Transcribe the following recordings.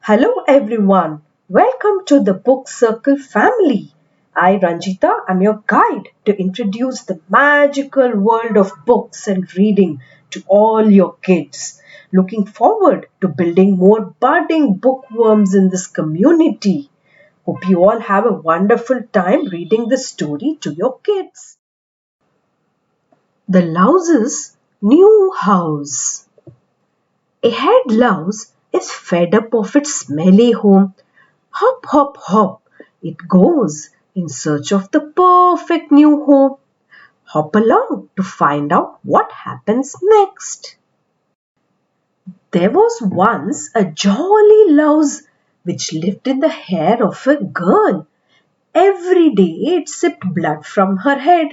Hello everyone, welcome to the Book Circle family. I, Ranjita, am your guide to introduce the magical world of books and reading to all your kids. Looking forward to building more budding bookworms in this community. Hope you all have a wonderful time reading this story to your kids. The Louse's New House. A head louse is fed up of its smelly home. Hop, hop, hop, it goes in search of the perfect new home. Hop along to find out what happens next. There was once a jolly louse which lived in the hair of a girl. Every day it sipped blood from her head.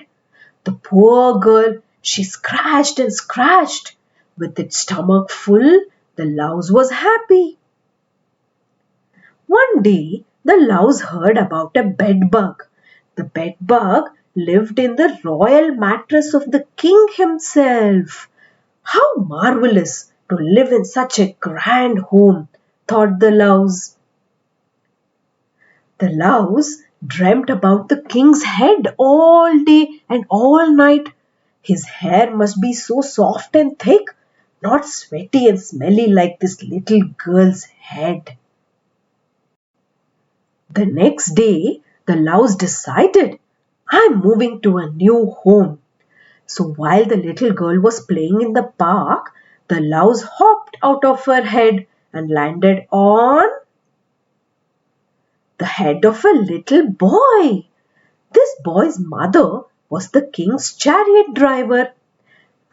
The poor girl, she scratched and scratched. With its stomach full, the louse was happy. One day, the louse heard about a bedbug. The bedbug lived in the royal mattress of the king himself. How marvelous to live in such a grand home, thought the louse. The louse dreamt about the king's head all day and all night. His hair must be so soft and thick, not sweaty and smelly like this little girl's head. The next day, the louse decided, I'm moving to a new home. So while the little girl was playing in the park, the louse hopped out of her head and landed on the head of a little boy. This boy's mother was the king's chariot driver.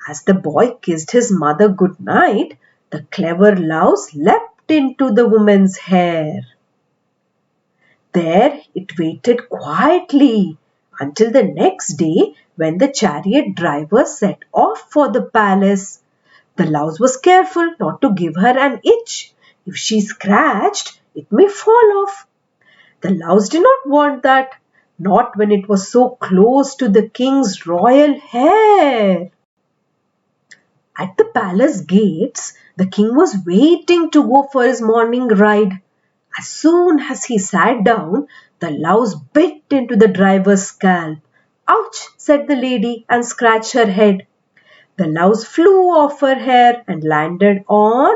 As the boy kissed his mother good night, the clever louse leapt into the woman's hair. There it waited quietly until the next day when the chariot driver set off for the palace. The louse was careful not to give her an itch. If she scratched, it may fall off. The louse did not want that, not when it was so close to the king's royal hair. At the palace gates, the king was waiting to go for his morning ride. As soon as he sat down, the louse bit into the driver's scalp. Ouch, said the lady and scratched her head. The louse flew off her hair and landed on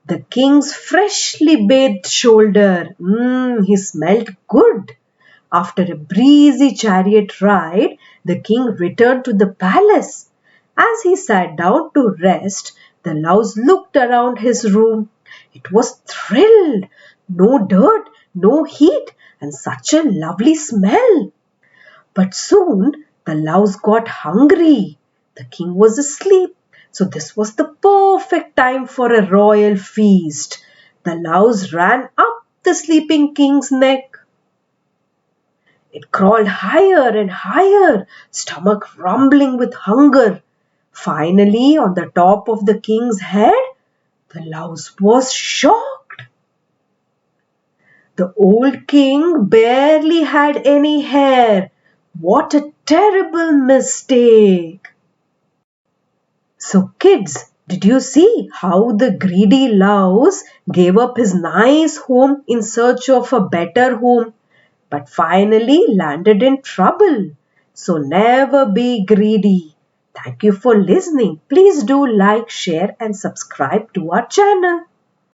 the king's freshly bathed shoulder. He smelled good. After a breezy chariot ride, the king returned to the palace. As he sat down to rest, the louse looked around his room. It was thrilled. No dirt, no heat, and such a lovely smell. But soon the louse got hungry. The king was asleep, so this was the perfect time for a royal feast. The louse ran up the sleeping king's neck. It crawled higher and higher, stomach rumbling with hunger. Finally, on the top of the king's head, the louse was shocked. The old king barely had any hair. What a terrible mistake! So kids, did you see how the greedy louse gave up his nice home in search of a better home, but finally landed in trouble? So never be greedy. Thank you for listening. Please do like, share and subscribe to our channel.